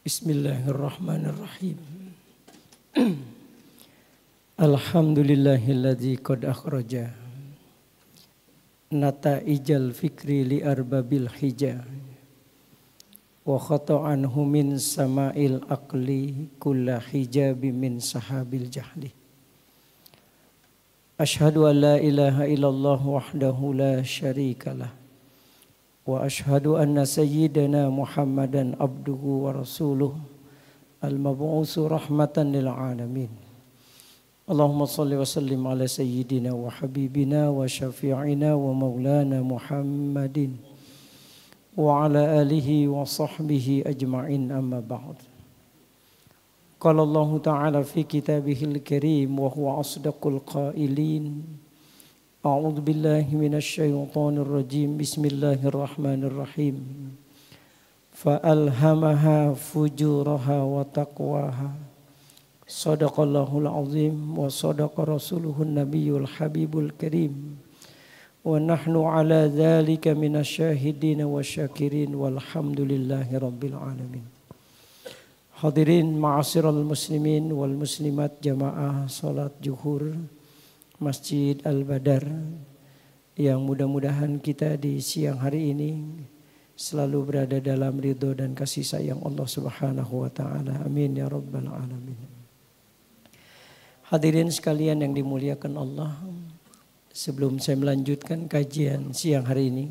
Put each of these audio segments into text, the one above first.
Bismillahirrahmanirrahim. Alhamdulillahilladzi qad akhraja nata'ijal fikri li arbabil hija wa khata'anhu min sama'il aqli kulla hijabi min sahabil jahli. Ashhadu an la ilaha illallah wahdahu la syarikalah wa ashhadu anna sayyidana Muhammadan abduhu wa rasuluh al-mab'usu rahmatan lil alamin. Allahumma salli wa sallim ala sayyidina wa habibina wa syafi'ina wa maulana Muhammadin wa ala alihi wa sahbihi ajma'in, amma ba'd. Qala Allah ta'ala fi kitabihil karim wa huwa asdaqul qailin. A'udzu billahi minasy syaithanir rajim. Bismillahirrahmanirrahim. Fa alhamaha fujuraha wa taqwaha. Shadaqallahul azim wa sadaqa rasuluhun nabiyul habibul karim. Wa nahnu ala dzalika minasyahidin wa syakirin walhamdulillahi rabbil alamin. Hadirin ma'asyiral muslimin wal muslimat jamaah salat zuhur Masjid Al-Badar, yang mudah-mudahan kita di siang hari ini selalu berada dalam ridho dan kasih sayang Allah Subhanahu wa taala. Amin ya rabbal alamin. Hadirin sekalian yang dimuliakan Allah, sebelum saya melanjutkan kajian siang hari ini,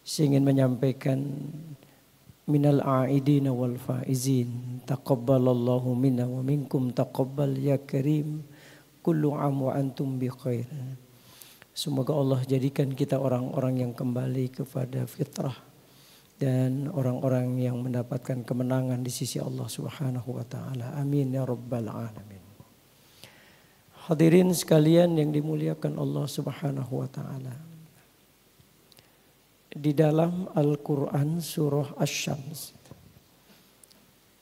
saya ingin menyampaikan minal a'idina wal faizin, taqabbalallahu minna wa minkum taqabbal ya karim, kullu am wa antum bi khair. Semoga Allah jadikan kita orang-orang yang kembali kepada fitrah dan orang-orang yang mendapatkan kemenangan di sisi Allah Subhanahu wa taala. Amin ya rabbal alamin. Hadirin sekalian yang dimuliakan Allah Subhanahu wa taala. Di dalam Al-Qur'an surah Asy-Syams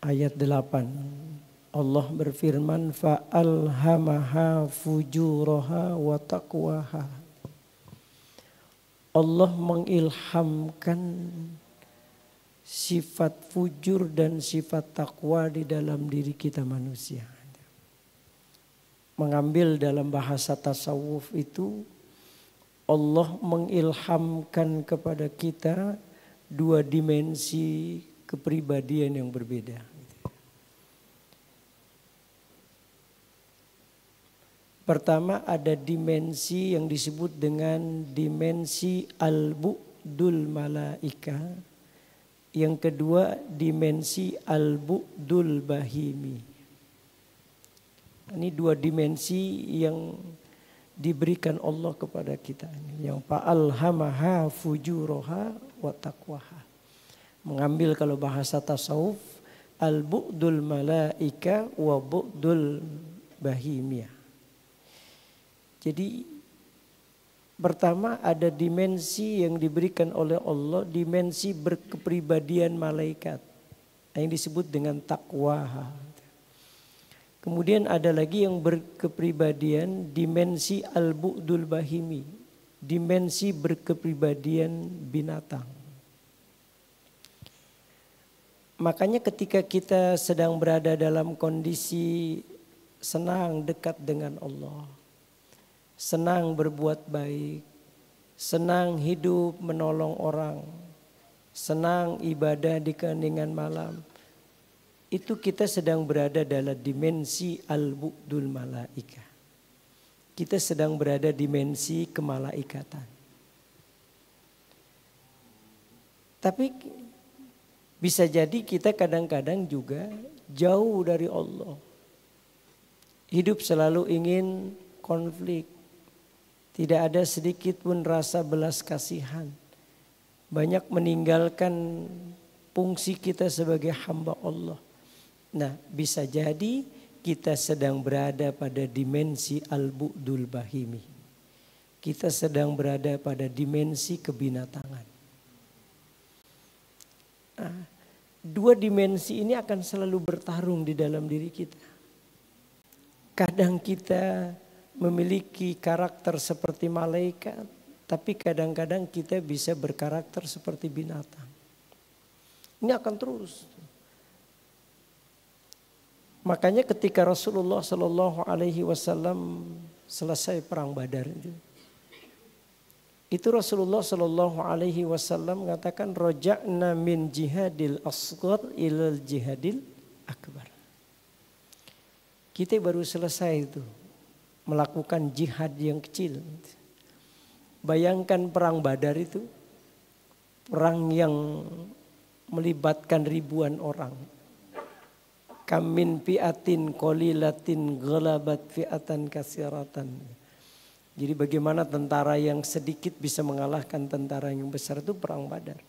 ayat 8 Allah berfirman, fa alhamaha fujuraha wa taqwaha. Allah mengilhamkan sifat fujur dan sifat takwa di dalam diri kita manusia. Mengambil dalam bahasa tasawuf itu, Allah mengilhamkan kepada kita dua dimensi kepribadian yang berbeda. Pertama, ada dimensi yang disebut dengan dimensi al-bu'dul malaika. Yang kedua, dimensi al-bu'dul bahimi. Ini dua dimensi yang diberikan Allah kepada kita. Yang fa'alhamaha fujuraha wa taqwaha. Mengambil kalau bahasa tasawuf, al-bu'dul malaika wa bu'dul bahimiyah. Jadi pertama ada dimensi yang diberikan oleh Allah, dimensi berkepribadian malaikat yang disebut dengan taqwa. Kemudian ada lagi yang berkepribadian dimensi al-bu'dul bahimi, dimensi berkepribadian binatang. Makanya ketika kita sedang berada dalam kondisi senang dekat dengan Allah, senang berbuat baik, senang hidup menolong orang, senang ibadah di keheningan malam, itu kita sedang berada dalam dimensi al-bu'dul malaika. Kita sedang berada dimensi kemalaikatan. Tapi bisa jadi kita kadang-kadang juga jauh dari Allah. Hidup selalu ingin konflik. Tidak ada sedikit pun rasa belas kasihan. Banyak meninggalkan fungsi kita sebagai hamba Allah. Nah, bisa jadi kita sedang berada pada dimensi al-bu'dul bahimi. Kita sedang berada pada dimensi kebinatangan. Nah, dua dimensi ini akan selalu bertarung di dalam diri kita. Kadang kita memiliki karakter seperti malaikat, tapi kadang-kadang kita bisa berkarakter seperti binatang. Ini akan terus. Makanya ketika Rasulullah Shallallahu Alaihi Wasallam selesai perang Badar itu Rasulullah Shallallahu Alaihi Wasallam mengatakan roja'na min jihadil asghar ilal jihadil akbar. Kita baru selesai itu melakukan jihad yang kecil. Bayangkan perang Badar itu perang yang melibatkan ribuan orang. Kamin fi'atin qalilatin ghalabat fi'atan katsiratan. Jadi bagaimana tentara yang sedikit bisa mengalahkan tentara yang besar itu perang Badar.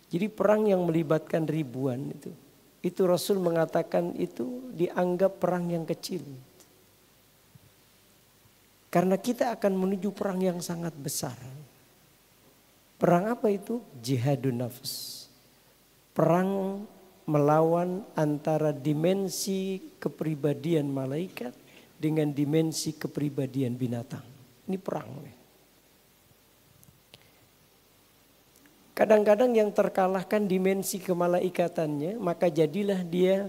Jadi perang yang melibatkan ribuan itu. Itu Rasul mengatakan itu dianggap perang yang kecil. Karena kita akan menuju perang yang sangat besar. Perang apa itu? Jihadun nafs. Perang melawan antara dimensi kepribadian malaikat dengan dimensi kepribadian binatang. Ini perang. Kadang-kadang yang terkalahkan dimensi kemalaikatannya, maka jadilah dia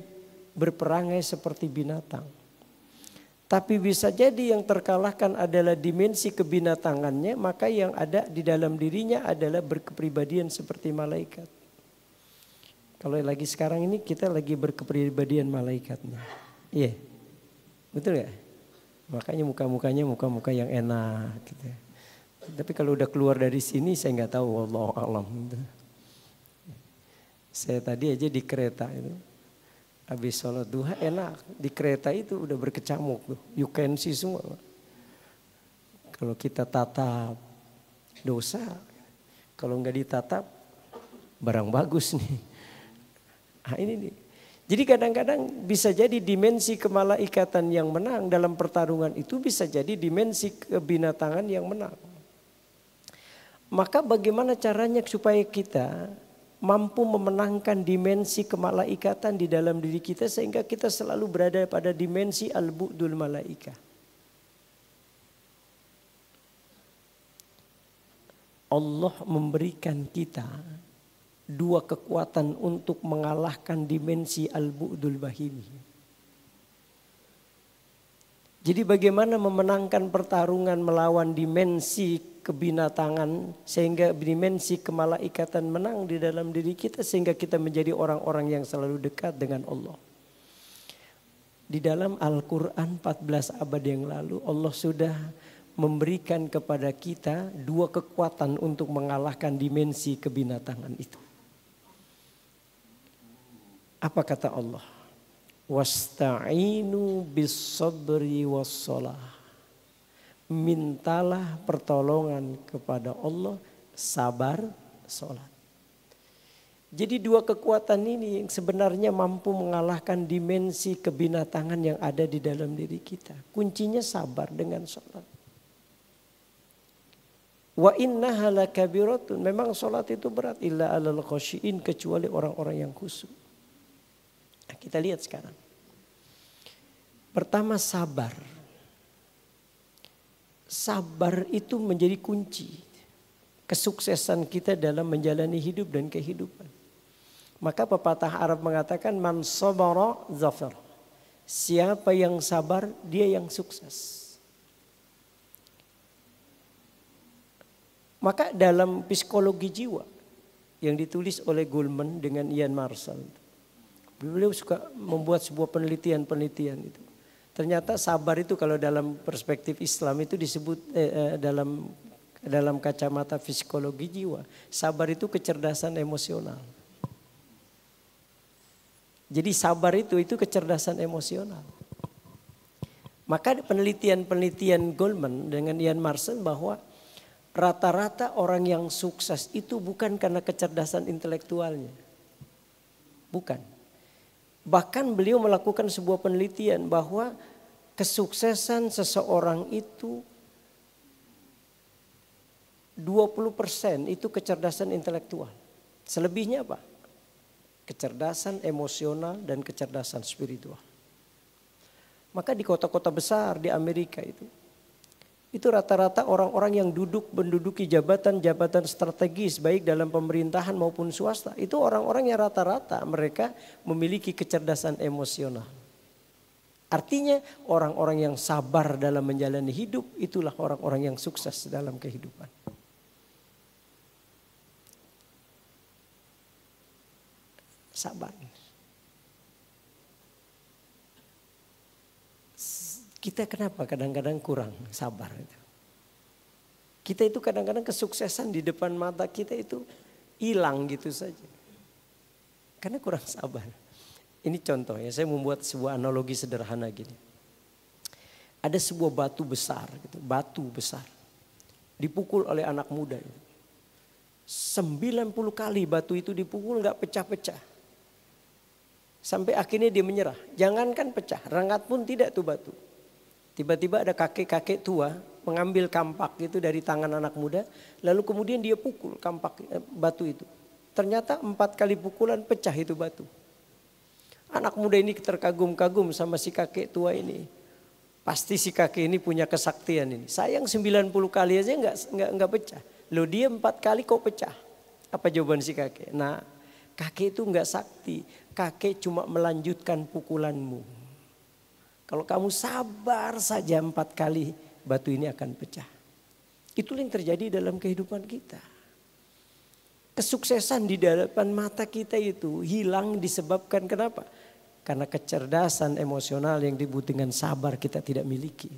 berperangai seperti binatang. Tapi bisa jadi yang terkalahkan adalah dimensi kebinatangannya, maka yang ada di dalam dirinya adalah berkepribadian seperti malaikat. Kalau lagi sekarang ini kita lagi berkepribadian malaikatnya. Iya, betul ya? Makanya muka-mukanya muka-muka yang enak gitu. Tapi kalau udah keluar dari sini saya nggak tahu, wallahu a'lam. Gitu. Saya tadi aja di kereta itu. Habis sholat duha enak, di kereta itu udah berkecamuk tuh, you can see semua. Kalau kita tatap dosa, kalau nggak ditatap barang bagus nih. Nah ini nih. Jadi kadang-kadang bisa jadi dimensi kemalaikatan yang menang dalam pertarungan itu bisa jadi dimensi kebinatangan yang menang. Maka bagaimana caranya supaya kita mampu memenangkan dimensi kemalaikatan di dalam diri kita sehingga kita selalu berada pada dimensi al-bu'dul malaika. Allah memberikan kita dua kekuatan untuk mengalahkan dimensi al-bu'dul bahimi. Jadi bagaimana memenangkan pertarungan melawan dimensi kebinatangan sehingga dimensi kemalaikatan menang di dalam diri kita sehingga kita menjadi orang-orang yang selalu dekat dengan Allah. Di dalam Al-Quran 14 abad yang lalu Allah sudah memberikan kepada kita dua kekuatan untuk mengalahkan dimensi kebinatangan itu. Apa kata Allah? Wasta'inu bis-sabri was-shalah. Mintalah pertolongan kepada Allah, sabar, sholat. Jadi dua kekuatan ini yang sebenarnya mampu mengalahkan dimensi kebinatangan yang ada di dalam diri kita. Kuncinya sabar dengan sholat. Wa innaha lakabiratun. Memang sholat itu berat. Illa alal khasyiin, kecuali orang-orang yang khusyuk. Nah, kita lihat sekarang. Pertama sabar. Sabar itu menjadi kunci kesuksesan kita dalam menjalani hidup dan kehidupan. Maka pepatah Arab mengatakan man sabara zafar. Siapa yang sabar dia yang sukses. Maka dalam psikologi jiwa yang ditulis oleh Goleman dengan Ian Marshall. Beliau suka membuat sebuah penelitian itu. Ternyata sabar itu kalau dalam perspektif Islam itu disebut dalam kacamata psikologi jiwa. Sabar itu kecerdasan emosional. Jadi sabar itu kecerdasan emosional. Maka penelitian Goleman dengan Ian Marshall bahwa rata-rata orang yang sukses itu bukan karena kecerdasan intelektualnya. Bukan. Bahkan beliau melakukan sebuah penelitian bahwa kesuksesan seseorang itu 20% itu kecerdasan intelektual. Selebihnya apa? Kecerdasan emosional dan kecerdasan spiritual. Maka di kota-kota besar di Amerika itu rata-rata orang-orang yang menduduki jabatan-jabatan strategis baik dalam pemerintahan maupun swasta. Itu orang-orang yang rata-rata mereka memiliki kecerdasan emosional. Artinya orang-orang yang sabar dalam menjalani hidup itulah orang-orang yang sukses dalam kehidupan. Sabar. Kita kenapa kadang-kadang kurang sabar? Kita itu kadang-kadang kesuksesan di depan mata kita itu hilang gitu saja. Karena kurang sabar. Ini contoh ya, saya membuat sebuah analogi sederhana gini. Ada sebuah batu besar, gitu, batu besar. Dipukul oleh anak muda. 90 kali batu itu dipukul gak pecah-pecah. Sampai akhirnya dia menyerah. Jangankan pecah, rengat pun tidak tuh batu. Tiba-tiba ada kakek-kakek tua mengambil kampak itu dari tangan anak muda. Lalu kemudian dia pukul batu itu. Ternyata 4 kali pukulan pecah itu batu. Anak muda ini terkagum-kagum sama si kakek tua ini. Pasti si kakek ini punya kesaktian ini. Sayang 90 kali aja enggak pecah. Loh dia 4 kali kok pecah. Apa jawaban si kakek? Nah, kakek itu enggak sakti. Kakek cuma melanjutkan pukulanmu. Kalau kamu sabar saja 4 kali, batu ini akan pecah. Itulah yang terjadi dalam kehidupan kita. Kesuksesan di depan mata kita itu hilang disebabkan kenapa? Karena kecerdasan emosional yang disebut dengan sabar kita tidak miliki.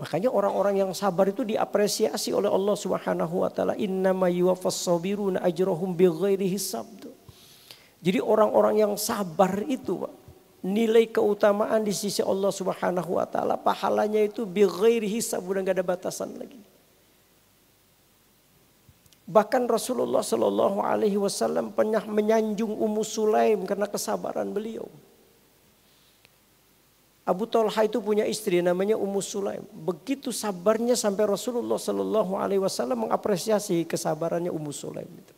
Makanya orang-orang yang sabar itu diapresiasi oleh Allah Subhanahu wa taala. Innama yuwaffas sabiruna ajrahum bighairi hisab. Jadi orang-orang yang sabar itu, Pak, nilai keutamaan di sisi Allah Subhanahu wa taala, pahalanya itu bighairi hisab, udah enggak ada batasan lagi. Bahkan Rasulullah Shallallahu Alaihi Wasallam pernah menyanjung Ummu Sulaim karena kesabaran beliau. Abu Talha itu punya istri namanya Ummu Sulaim. Begitu sabarnya sampai Rasulullah Shallallahu Alaihi Wasallam mengapresiasi kesabarannya Ummu Sulaim itu.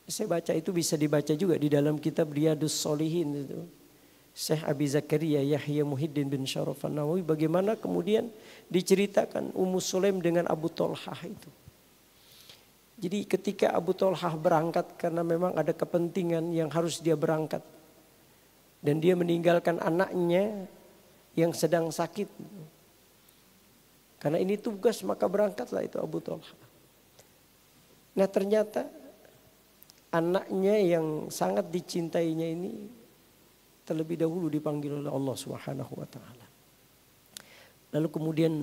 Saya baca itu bisa dibaca juga di dalam kitab Riyadhus Shalihin itu. Syekh Abi Zakaria Yahya Muhyiddin bin Syaraf An-Nawawi bagaimana kemudian diceritakan Ummu Sulaim dengan Abu Talha itu. Jadi ketika Abu Talha berangkat karena memang ada kepentingan yang harus dia berangkat. Dan dia meninggalkan anaknya yang sedang sakit. Karena ini tugas maka berangkatlah itu Abu Talha. Nah ternyata anaknya yang sangat dicintainya ini terlebih dahulu dipanggil oleh Allah Subhanahu wa taala. Lalu kemudian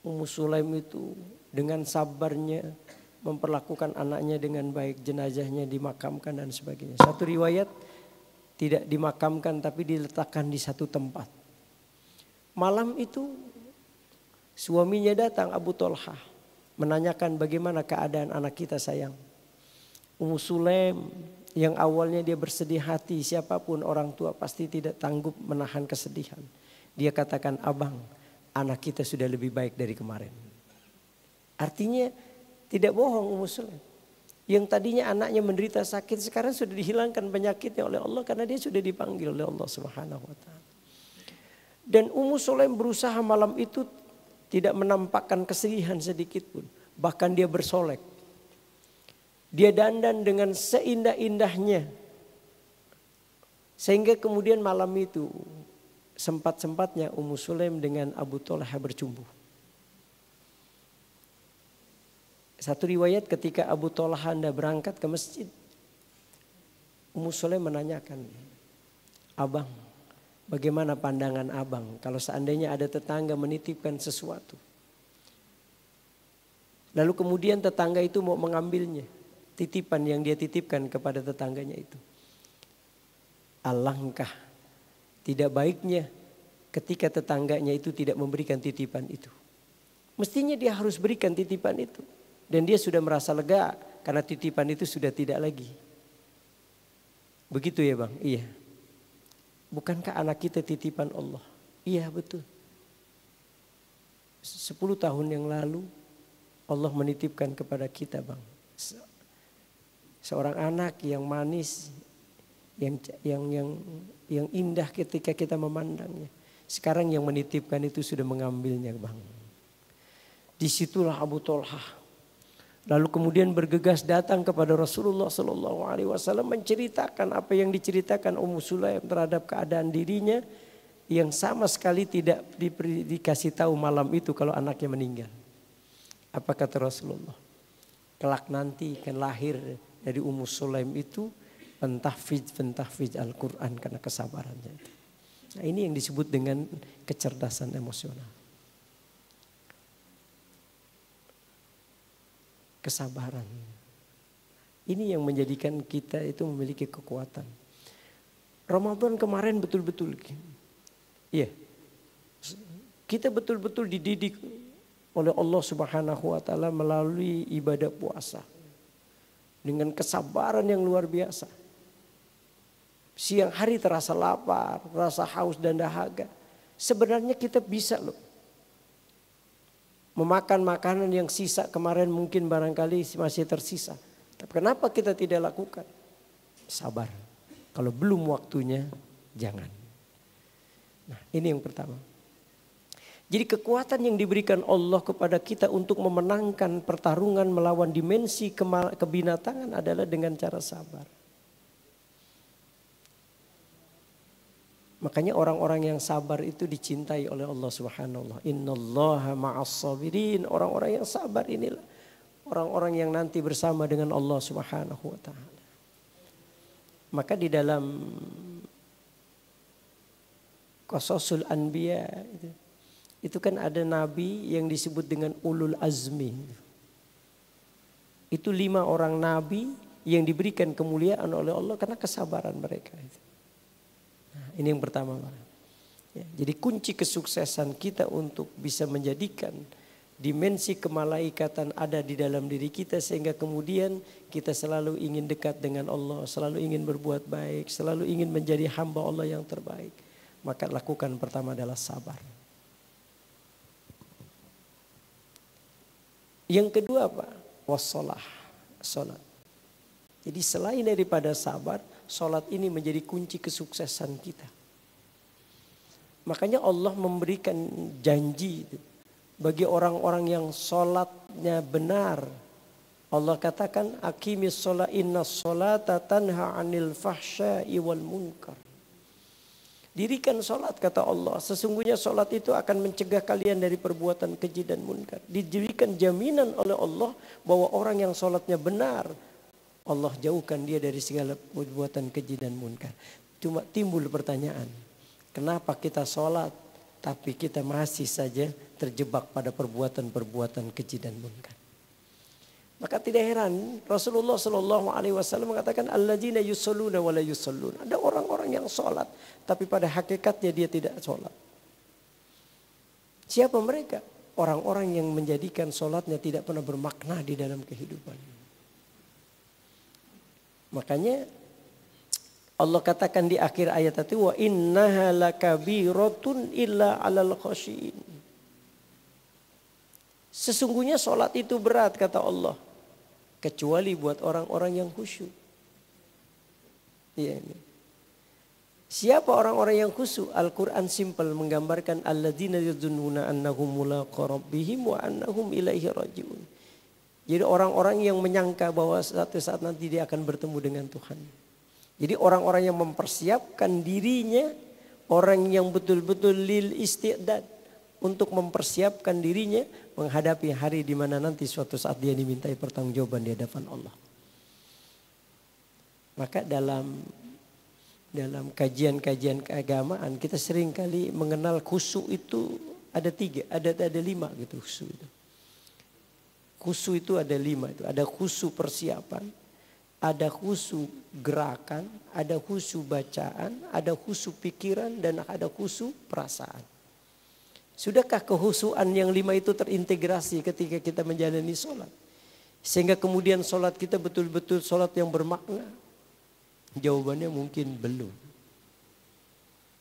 Ummu Sulaim itu dengan sabarnya memperlakukan anaknya dengan baik, jenazahnya dimakamkan dan sebagainya. Satu riwayat tidak dimakamkan tapi diletakkan di satu tempat. Malam itu suaminya datang Abu Talha menanyakan bagaimana keadaan anak kita sayang. Ummu Sulaim yang awalnya dia bersedih hati, siapapun orang tua pasti tidak tanggup menahan kesedihan. Dia katakan, abang, anak kita sudah lebih baik dari kemarin. Artinya tidak bohong Ummu Sulaim. Yang tadinya anaknya menderita sakit sekarang sudah dihilangkan penyakitnya oleh Allah karena dia sudah dipanggil oleh Allah Subhanahu wa taala. Dan Ummu Sulaim berusaha malam itu tidak menampakkan kesedihan sedikit pun. Bahkan dia bersolek. Dia dandan dengan seindah-indahnya. Sehingga kemudian malam itu sempat-sempatnya Ummu Sulaim dengan Abu Talha bercumbu. Satu riwayat ketika Abu Talha hendak berangkat ke masjid, Ummu Sulaim menanyakan, abang, bagaimana pandangan abang kalau seandainya ada tetangga menitipkan sesuatu. Lalu kemudian tetangga itu mau mengambilnya, titipan yang dia titipkan kepada tetangganya itu. Alangkah tidak baiknya ketika tetangganya itu tidak memberikan titipan itu. Mestinya dia harus berikan titipan itu. Dan dia sudah merasa lega karena titipan itu sudah tidak lagi. Begitu ya bang? Iya. Bukankah anak kita titipan Allah? Iya betul. 10 tahun yang lalu Allah menitipkan kepada kita bang. Seorang anak yang manis, yang indah ketika kita memandangnya. Sekarang yang menitipkan itu sudah mengambilnya bang. Disitulah Abu Talha Lalu kemudian bergegas datang kepada Rasulullah Sallallahu Alaihi Wasallam menceritakan apa yang diceritakan Ummu Sulaim terhadap keadaan dirinya yang sama sekali tidak dikasih tahu malam itu kalau anaknya meninggal. Apa kata Rasulullah? Kelak nanti kan lahir dari Ummu Sulaim itu pentahfidz Al-Quran karena kesabarannya itu. Nah, ini yang disebut dengan kecerdasan emosional. Kesabaran. Ini yang menjadikan kita itu memiliki kekuatan. Ramadan kemarin betul-betul. Iya. Kita betul-betul dididik oleh Allah Subhanahu wa taala melalui ibadah puasa. Dengan kesabaran yang luar biasa. Siang hari terasa lapar, rasa haus dan dahaga. Sebenarnya kita bisa loh. Memakan makanan yang sisa kemarin mungkin barangkali masih tersisa. Tapi kenapa kita tidak lakukan? Sabar. Kalau belum waktunya, jangan. Nah, ini yang pertama. Jadi kekuatan yang diberikan Allah kepada kita untuk memenangkan pertarungan melawan dimensi kebinatangan adalah dengan cara sabar. Makanya orang-orang yang sabar itu dicintai oleh Allah Subhanahu wa taala. Innallaha ma'as sabirin. Orang-orang yang sabar inilah orang-orang yang nanti bersama dengan Allah Subhanahu wa taala. Maka di dalam Qasasul Anbiya itu kan ada nabi yang disebut dengan ulul azmi. Itu 5 orang nabi yang diberikan kemuliaan oleh Allah karena kesabaran mereka itu. Nah, ini yang pertama. Ya, jadi kunci kesuksesan kita untuk bisa menjadikan dimensi kemalaikatan ada di dalam diri kita sehingga kemudian kita selalu ingin dekat dengan Allah, selalu ingin berbuat baik, selalu ingin menjadi hamba Allah yang terbaik. Maka lakukan pertama adalah sabar. Yang kedua apa? Wassalah, salat. Jadi selain daripada sabar, salat ini menjadi kunci kesuksesan kita. Makanya Allah memberikan janji bagi orang-orang yang salatnya benar. Allah katakan aqimis shalah innas sholata tanha 'anil fahsya'i wal munkar. Dirikan salat kata Allah, sesungguhnya salat itu akan mencegah kalian dari perbuatan keji dan munkar. Diberikan jaminan oleh Allah bahwa orang yang salatnya benar, Allah jauhkan dia dari segala perbuatan keji dan munkar. Cuma timbul pertanyaan, kenapa kita sholat tapi kita masih saja terjebak pada perbuatan-perbuatan keji dan munkar? Maka tidak heran Rasulullah Shallallahu Alaihi Wasallam mengatakan alladzina yusalluna wa la yusallun. Ada orang-orang yang sholat tapi pada hakikatnya dia tidak sholat. Siapa mereka? Orang-orang yang menjadikan sholatnya tidak pernah bermakna di dalam kehidupan. Makanya Allah katakan di akhir ayat itu wa innaha lakabiratun illa 'alal khashiin. Sesungguhnya salat itu berat kata Allah kecuali buat orang-orang yang khusyuk. Iya ini. Siapa orang-orang yang khusyuk? Al-Qur'an simpel menggambarkan alladzina yadhunnuna annahum mulaqu rabbihim wa annahum ilaihi raji'un. Jadi orang-orang yang menyangka bahwa suatu saat nanti dia akan bertemu dengan Tuhan. Jadi orang-orang yang mempersiapkan dirinya, orang yang betul-betul lil isti'dad untuk mempersiapkan dirinya menghadapi hari di mana nanti suatu saat dia dimintai pertanggungjawaban di hadapan Allah. Maka dalam kajian-kajian keagamaan kita sering kali mengenal khusyuk itu ada 3, ada 5 gitu khusyuk itu. Khusyuk itu ada 5 itu. Ada khusyuk persiapan, ada khusyuk gerakan, ada khusyuk bacaan, ada khusyuk pikiran dan ada khusyuk perasaan. Sudahkah kehusyuan yang 5 itu terintegrasi ketika kita menjalani sholat? Sehingga kemudian sholat kita betul-betul sholat yang bermakna? Jawabannya mungkin belum.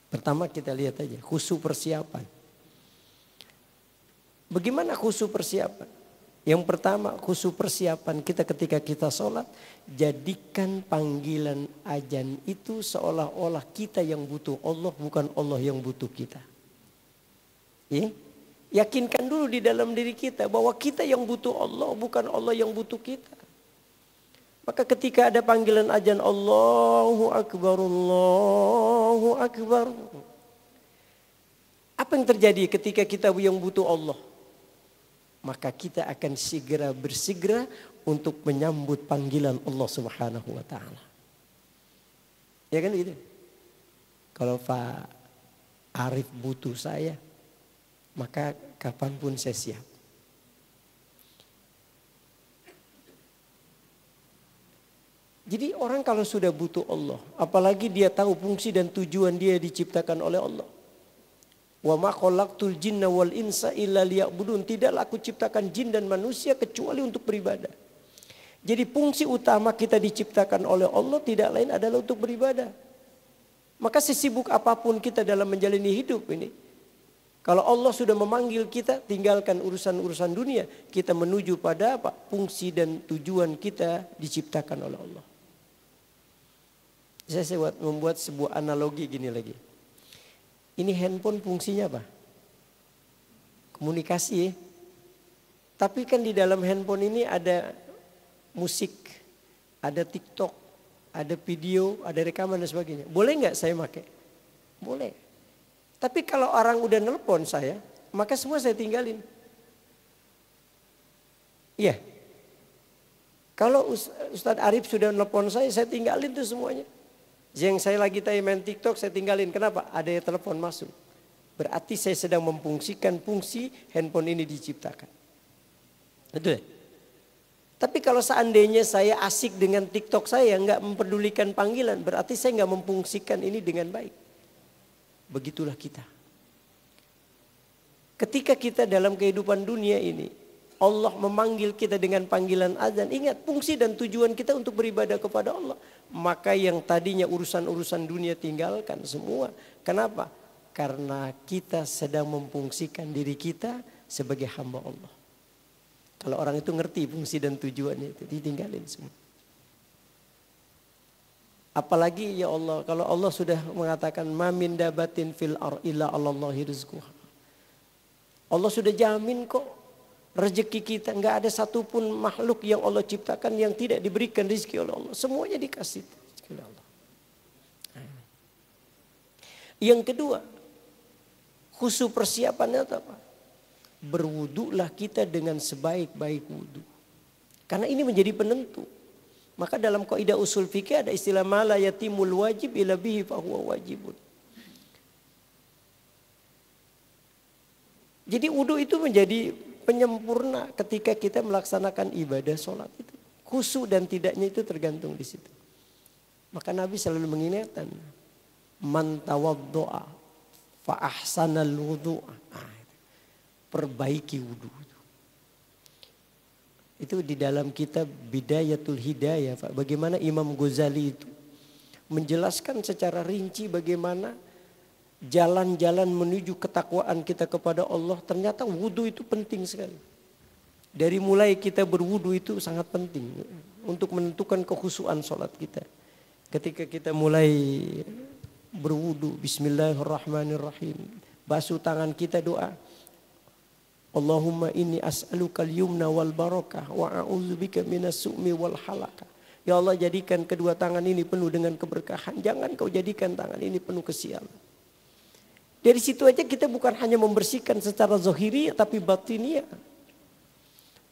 Pertama kita lihat aja khusyuk persiapan. Bagaimana khusyuk persiapan? Yang pertama khusyuk persiapan kita ketika kita sholat. Jadikan panggilan azan itu seolah-olah kita yang butuh Allah bukan Allah yang butuh kita. Ya? Yakinkan dulu di dalam diri kita bahwa kita yang butuh Allah, bukan Allah yang butuh kita. Maka ketika ada panggilan azan Allahu Akbar, Allahu Akbar. Apa yang terjadi ketika kita yang butuh Allah? Maka kita akan segera bersegera untuk menyambut panggilan Allah Subhanahu wa taala. Ya kan gitu. Kalau Pak Arif butuh saya, maka kapanpun saya siap. Jadi orang kalau sudah butuh Allah, apalagi dia tahu fungsi dan tujuan dia diciptakan oleh Allah. Wa ma khalaqtul jinna wal insa illa liya'budun. Tidaklah aku ciptakan jin dan manusia kecuali untuk beribadah. Jadi fungsi utama kita diciptakan oleh Allah tidak lain adalah untuk beribadah. Maka sesibuk apapun kita dalam menjalani hidup ini, kalau Allah sudah memanggil kita, tinggalkan urusan-urusan dunia. Kita menuju pada apa? Fungsi dan tujuan kita diciptakan oleh Allah. Saya membuat sebuah analogi gini lagi. Ini handphone fungsinya apa? Komunikasi ya. Tapi kan di dalam handphone ini ada musik, ada TikTok, ada video, ada rekaman dan sebagainya. Boleh nggak saya pakai? Boleh. Tapi kalau orang udah nelpon saya, maka semua saya tinggalin. Iya. Kalau Ustadz Arif sudah nelpon saya tinggalin tuh semuanya. Yang saya lagi main TikTok saya tinggalin. Kenapa? Ada yang telepon masuk. Berarti saya sedang memfungsikan fungsi handphone ini diciptakan. Betul ya? Tapi kalau seandainya saya asik dengan TikTok saya, nggak memperdulikan panggilan, berarti saya nggak memfungsikan ini dengan baik. Begitulah kita. Ketika kita dalam kehidupan dunia ini, Allah memanggil kita dengan panggilan azan. Ingat, fungsi dan tujuan kita untuk beribadah kepada Allah. Maka yang tadinya urusan-urusan dunia tinggalkan semua. Kenapa? Karena kita sedang memfungsikan diri kita sebagai hamba Allah. Kalau orang itu ngerti fungsi dan tujuannya itu, ditinggalin semua. Apalagi ya Allah, kalau Allah sudah mengatakan ma min dabatin fil ar illa 'alallahi rizquha. Allah sudah jamin kok rezeki kita, enggak ada satupun makhluk yang Allah ciptakan yang tidak diberikan rezeki oleh Allah. Semuanya dikasih rezeki oleh Allah. Yang kedua, khusus persiapannya apa? Berwudulah kita dengan sebaik-baik wudu. Karena ini menjadi penentu. Maka dalam kaidah usul fikih ada istilah mala yatimul wajib ila bihi fahuwa wajibun. Jadi wudu itu menjadi penyempurna ketika kita melaksanakan ibadah sholat itu. Khusyuk dan tidaknya itu tergantung di situ. Maka Nabi selalu mengingatkan, man tawaddo'a fa ahsanal wudu'a. Perbaiki wudu. Itu di dalam kitab Bidayatul Hidayah, Pak. Bagaimana Imam Ghazali itu menjelaskan secara rinci bagaimana jalan-jalan menuju ketakwaan kita kepada Allah. Ternyata wudu itu penting sekali. Dari mulai kita berwudu itu sangat penting untuk menentukan kekhusyuan sholat kita. Ketika kita mulai berwudu, bismillahirrahmanirrahim. Basuh tangan kita, doa. Allahumma inni as'alukal yumna wal barakah wa a'udzubika minas su'mi wal halakah. Ya Allah, jadikan kedua tangan ini penuh dengan keberkahan. Jangan kau jadikan tangan ini penuh kesialan. Dari situ aja kita bukan hanya membersihkan secara zahiri tapi batiniah.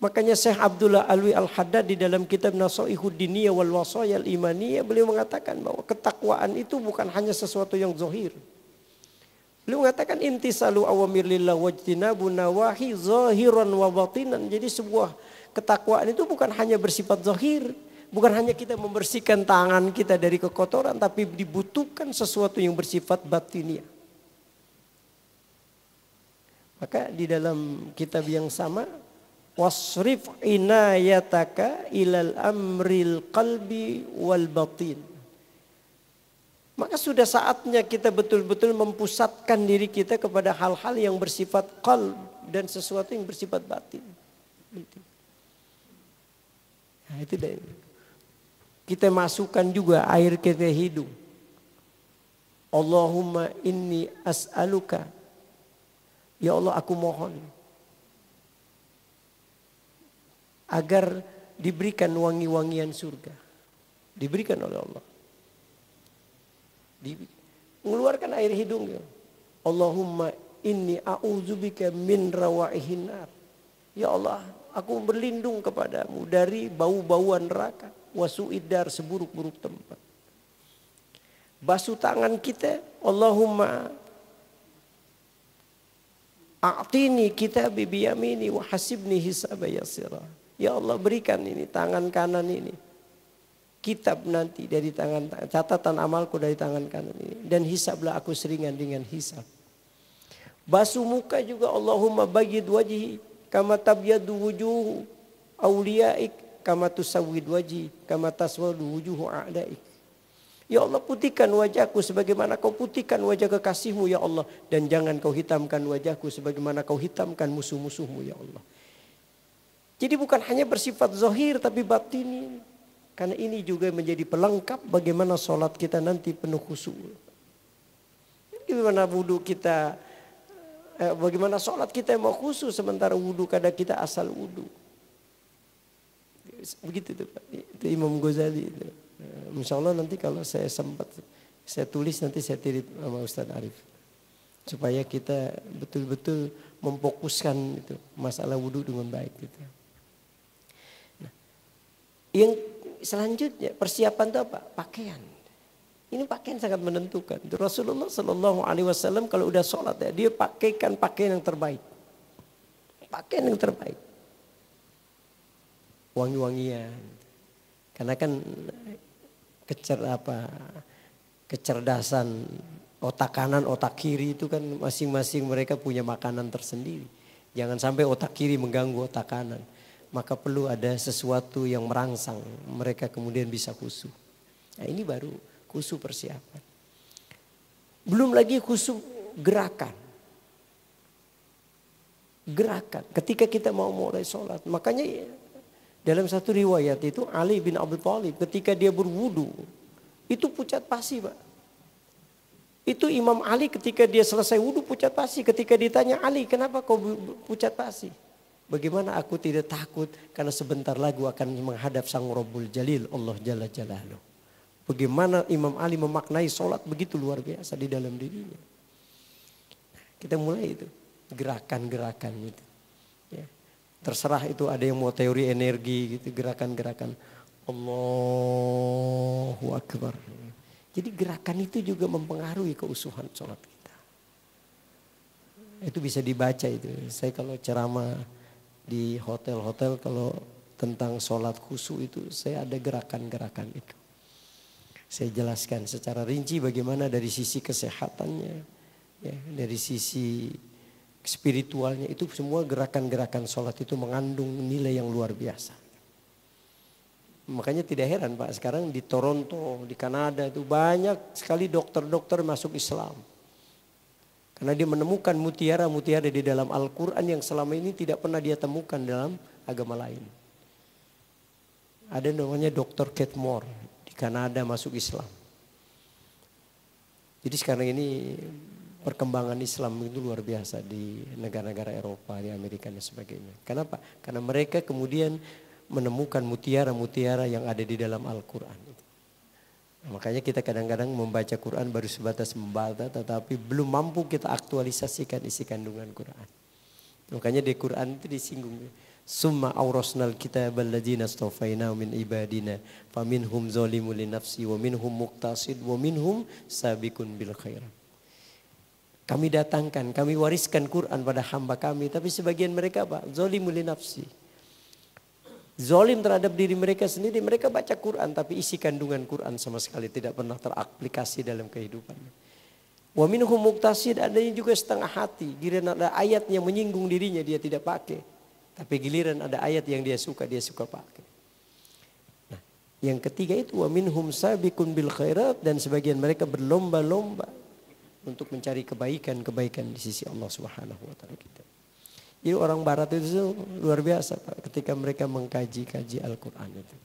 Makanya Syekh Abdullah Alwi Al-Haddad di dalam kitab Nasaihud Diniyah wal Wasayal Imaniyah beliau mengatakan bahwa ketakwaan itu bukan hanya sesuatu yang zahir. Beliau mengatakan intisalu awamir lillah wajtinabu nawahi zahiran wa batinan. Jadi sebuah ketakwaan itu bukan hanya bersifat zahir. Bukan hanya kita membersihkan tangan kita dari kekotoran. Tapi dibutuhkan sesuatu yang bersifat batiniah. Maka di dalam kitab yang sama. Wasrif inayataka ilal amril qalbi wal batin. Maka sudah saatnya kita betul-betul mempusatkan diri kita kepada hal-hal yang bersifat qalb dan sesuatu yang bersifat batin. Nah, itu deh. Kita masukkan juga air kita hidung. Allahumma inni as'aluka Ya Allah, aku mohon agar diberikan wangi-wangian surga. Diberikan oleh Allah. Mengeluarkan air hidung. Ya. Allahumma inni a'udzubika min rawaihin nar. Ya Allah, aku berlindung kepadamu dari bau-bauan neraka. Wasu'idar, seburuk-buruk tempat. Basuh tangan kita. Allahumma a'tini kitabi biyamini wa hasibni hisaba yasira. Ya Allah, berikan ini tangan kanan ini. Kitab nanti dari tangan, catatan amalku dari tangan kanan ini. Dan hisablah aku seringan dengan hisab. Basuh muka juga. Allahumma bayyid wajhi kama tabyadu wujuhu awliyaik kama tusawwid wajhi kama taswadu wujuhu a'daik. Ya Allah, putihkan wajahku sebagaimana kau putihkan wajah kekasihmu ya Allah. Dan jangan kau hitamkan wajahku sebagaimana kau hitamkan musuh-musuhmu ya Allah. Jadi bukan hanya bersifat zahir tapi batini. Karena ini juga menjadi pelengkap bagaimana sholat kita nanti penuh khusyuk. Bagaimana wudhu kita, bagaimana sholat kita mau khusyuk sementara wudhu kadang kita asal wudhu. Begitu tuh Pak, itu Imam Ghazali itu. Insya Allah nanti kalau saya sempat, saya tulis nanti saya tirit sama Ustaz Arif. Supaya kita betul-betul memfokuskan itu masalah wudhu dengan baik gitu. Nah, yang selanjutnya persiapan itu apa? Pakaian. Ini pakaian sangat menentukan. Rasulullah Shallallahu Alaihi Wasallam kalau udah sholat ya, dia pakaikan pakaian yang terbaik. Pakaian yang terbaik. Wangi-wangian. Karena kan kecerdasan otak kanan, otak kiri itu kan masing-masing mereka punya makanan tersendiri. Jangan sampai otak kiri mengganggu otak kanan. Maka perlu ada sesuatu yang merangsang mereka kemudian bisa khusyuk. Nah ini baru khusyuk persiapan. Belum lagi khusyuk gerakan. Gerakan ketika kita mau mulai sholat. Makanya dalam satu riwayat itu Ali bin Abi Thalib ketika dia berwudu itu pucat pasi Pak. Itu Imam Ali ketika dia selesai wudu pucat pasi. Ketika ditanya Ali kenapa kau pucat pasi? Bagaimana aku tidak takut karena sebentar lagi akan menghadap Sang Rabbul Jalil Allah Jalla Jalaluh. Bagaimana Imam Ali memaknai sholat begitu luar biasa di dalam dirinya. Kita mulai itu gerakan-gerakan itu. Ya. Terserah itu ada yang mau teori energi gitu gerakan-gerakan Allahu Akbar. Jadi gerakan itu juga mempengaruhi keusuhan sholat kita. Itu bisa dibaca itu. Saya kalau ceramah di hotel-hotel kalau tentang sholat khusyuk itu saya ada gerakan-gerakan itu. Saya jelaskan secara rinci bagaimana dari sisi kesehatannya, ya, dari sisi spiritualnya itu semua gerakan-gerakan sholat itu mengandung nilai yang luar biasa. Makanya tidak heran Pak sekarang di Toronto, di Kanada itu banyak sekali dokter-dokter masuk Islam. Karena dia menemukan mutiara-mutiara di dalam Al-Quran yang selama ini tidak pernah dia temukan dalam agama lain. Ada namanya Dr. Kate Moore di Kanada masuk Islam. Jadi sekarang ini perkembangan Islam itu luar biasa di negara-negara Eropa, di Amerika dan sebagainya. Kenapa? Karena mereka kemudian menemukan mutiara-mutiara yang ada di dalam Al-Quran. Makanya kita kadang-kadang membaca Quran baru sebatas membaca tetapi belum mampu kita aktualisasikan isi kandungan Quran. Makanya di Quran itu disinggung. Summa awrasnal kitabal ladzina astafaina min ibadina faminhum zalimun li nafsi wa minhum muqtasid wa minhum sabiqun bil khairat. Kami datangkan, kami wariskan Quran pada hamba kami tapi sebagian mereka apa? Zalimun li nafsi. Zolim terhadap diri mereka sendiri. Mereka baca Quran tapi isi kandungan Quran sama sekali tidak pernah teraplikasi dalam kehidupannya. Wa minhum muqtasid, ada yang juga setengah hati. Giliran ada ayat yang menyinggung dirinya dia tidak pakai. Tapi giliran ada ayat yang dia suka pakai. Nah, yang ketiga itu wa minhum sabiqun bil khairat, dan sebagian mereka berlomba-lomba untuk mencari kebaikan-kebaikan di sisi Allah Subhanahu wa taala kita. Jadi orang barat itu luar biasa Pak ketika mereka mengkaji Al-Quran itu.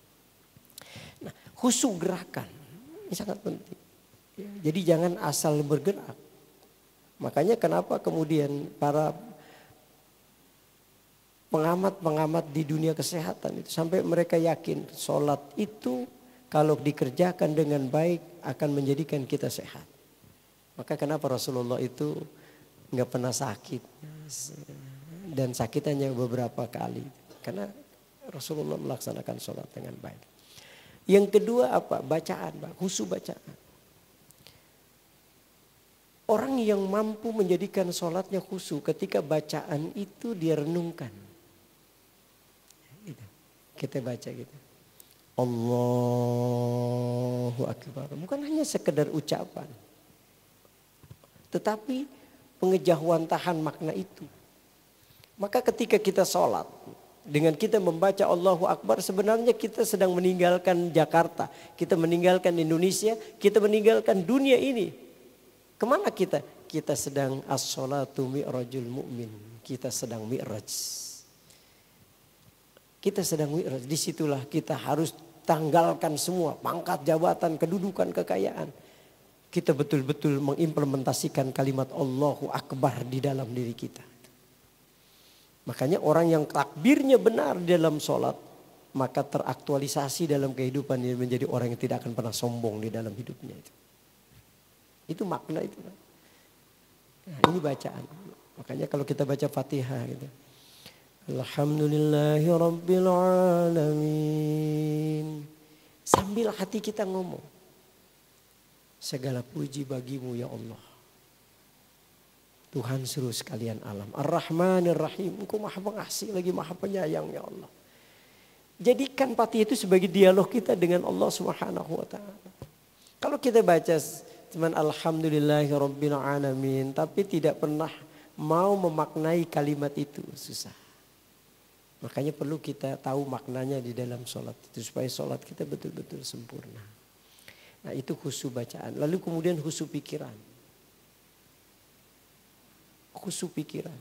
Nah, khusyuk gerakan ini sangat penting. Jadi jangan asal bergerak. Makanya kenapa kemudian para pengamat-pengamat di dunia kesehatan itu sampai mereka yakin sholat itu kalau dikerjakan dengan baik akan menjadikan kita sehat. Maka kenapa Rasulullah itu nggak pernah sakit dan sakit hanya beberapa kali karena Rasulullah melaksanakan sholat dengan baik. Yang kedua apa? Bacaan, khusyuk bacaan. Orang yang mampu menjadikan sholatnya khusyuk ketika bacaan itu dia renungkan. Kita baca gitu. Allahu Akbar. Bukan hanya sekedar ucapan. Tetapi pengejauhan makna itu. Maka ketika kita sholat. Dengan kita membaca Allahu Akbar. Sebenarnya kita sedang meninggalkan Jakarta. Kita meninggalkan Indonesia. Kita meninggalkan dunia ini. Kemana kita? Kita sedang as-sholatu mi'rajul mu'min. Kita sedang mi'raj. Kita sedang mi'raj. Disitulah kita harus tanggalkan semua. Pangkat, jabatan, kedudukan, kekayaan. Kita betul-betul mengimplementasikan kalimat Allahu Akbar di dalam diri kita. Makanya orang yang takbirnya benar di dalam sholat. Maka teraktualisasi dalam kehidupan dia menjadi orang yang tidak akan pernah sombong di dalam hidupnya itu. Itu makna itu. Nah, ini bacaan. Makanya kalau kita baca Fatihah gitu. Alhamdulillahi Rabbil Alamin. Sambil hati kita ngomong. Segala puji bagimu ya Allah. Tuhan seluruh sekalian alam. Ar-Rahmanir Rahim. Engkau maha pengasih lagi maha penyayang ya Allah. Jadikan Fatihah itu sebagai dialog kita dengan Allah Subhanahu wa ta'ala. Kalau kita baca cuman alhamdulillahi rabbil alamin. Tapi tidak pernah mau memaknai kalimat itu. Susah. Makanya perlu kita tahu maknanya di dalam sholat itu. Supaya sholat kita betul-betul sempurna. Nah itu khusyuk bacaan. Lalu kemudian khusyuk pikiran. Khusyuk pikiran.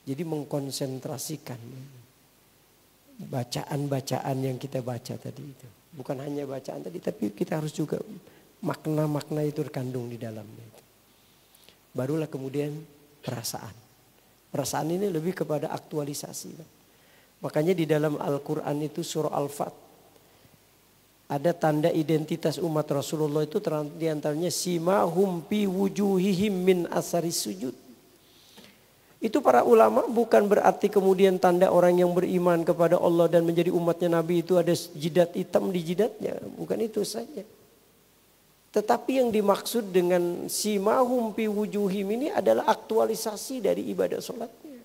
Jadi mengkonsentrasikan. Bacaan-bacaan yang kita baca tadi itu. Bukan hanya bacaan tadi. Tapi kita harus juga makna-makna itu terkandung di dalamnya. Barulah kemudian perasaan. Perasaan ini lebih kepada aktualisasi. Makanya di dalam Al-Quran itu surah Al-Fat. Ada tanda identitas umat Rasulullah itu di antaranya simahum fi wujuhihim min asari sujud. Itu para ulama bukan berarti kemudian tanda orang yang beriman kepada Allah dan menjadi umatnya Nabi itu ada jidat hitam di jidatnya. Bukan itu saja. Tetapi yang dimaksud dengan simahum fi wujuhim ini adalah aktualisasi dari ibadah sholatnya.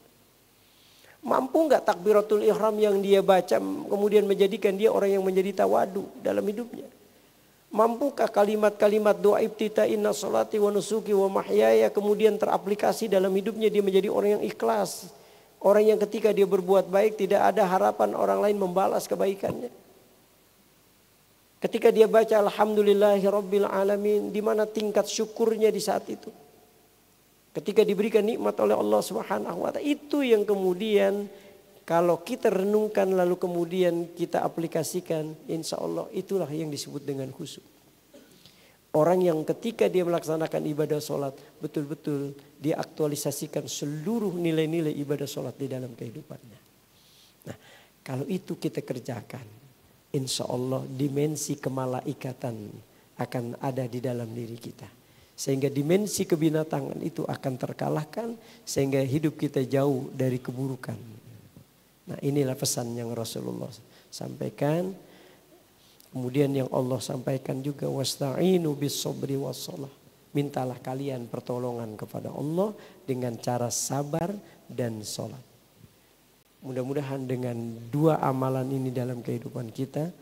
Mampu nggak takbiratul ihram yang dia baca kemudian menjadikan dia orang yang menjadi tawadu dalam hidupnya? Mampukah kalimat-kalimat doa ibtita inna sholati wa nusuki wa mahyaya kemudian teraplikasi dalam hidupnya dia menjadi orang yang ikhlas. Orang yang ketika dia berbuat baik tidak ada harapan orang lain membalas kebaikannya. Ketika dia baca alhamdulillahi rabbil alamin, di mana tingkat syukurnya di saat itu. Ketika diberikan nikmat oleh Allah Subhanahu wa ta'ala, itu yang kemudian kalau kita renungkan lalu kemudian kita aplikasikan, insya Allah itulah yang disebut dengan khusyuk. Orang yang ketika dia melaksanakan ibadah sholat, betul-betul dia aktualisasikan seluruh nilai-nilai ibadah sholat di dalam kehidupannya. Nah, kalau itu kita kerjakan, insya Allah dimensi kemalaikatan akan ada di dalam diri kita. Sehingga dimensi kebinatangan itu akan terkalahkan. Sehingga hidup kita jauh dari keburukan. Nah inilah pesan yang Rasulullah sampaikan. Kemudian yang Allah sampaikan juga. Wasta'inu bis sabri wassalah. Mintalah kalian pertolongan kepada Allah dengan cara sabar dan sholat. Mudah-mudahan dengan dua amalan ini dalam kehidupan kita,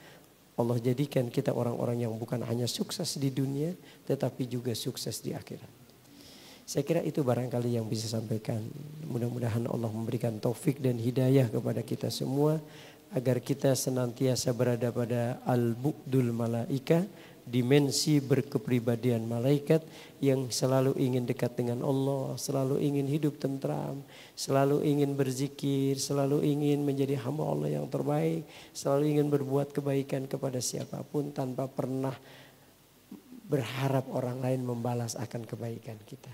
Allah jadikan kita orang-orang yang bukan hanya sukses di dunia, tetapi juga sukses di akhirat. Saya kira itu barangkali yang bisa sampaikan. Mudah-mudahan Allah memberikan taufik dan hidayah kepada kita semua, agar kita senantiasa berada pada al-bu'dul malaika, dimensi berkepribadian malaikat yang selalu ingin dekat dengan Allah, selalu ingin hidup tentram, selalu ingin berzikir, selalu ingin menjadi hamba Allah yang terbaik, selalu ingin berbuat kebaikan kepada siapapun tanpa pernah berharap orang lain membalas akan kebaikan kita.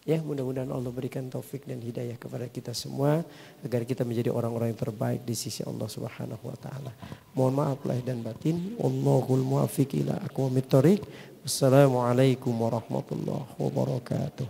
Ya, mudah-mudahan Allah berikan taufik dan hidayah kepada kita semua agar kita menjadi orang-orang yang terbaik di sisi Allah Subhanahu wa taala. Mohon maaf lahir dan batin. Wallahul muwaffiq ila aqwamit thoriq. Wassalamualaikum warahmatullahi wabarakatuh.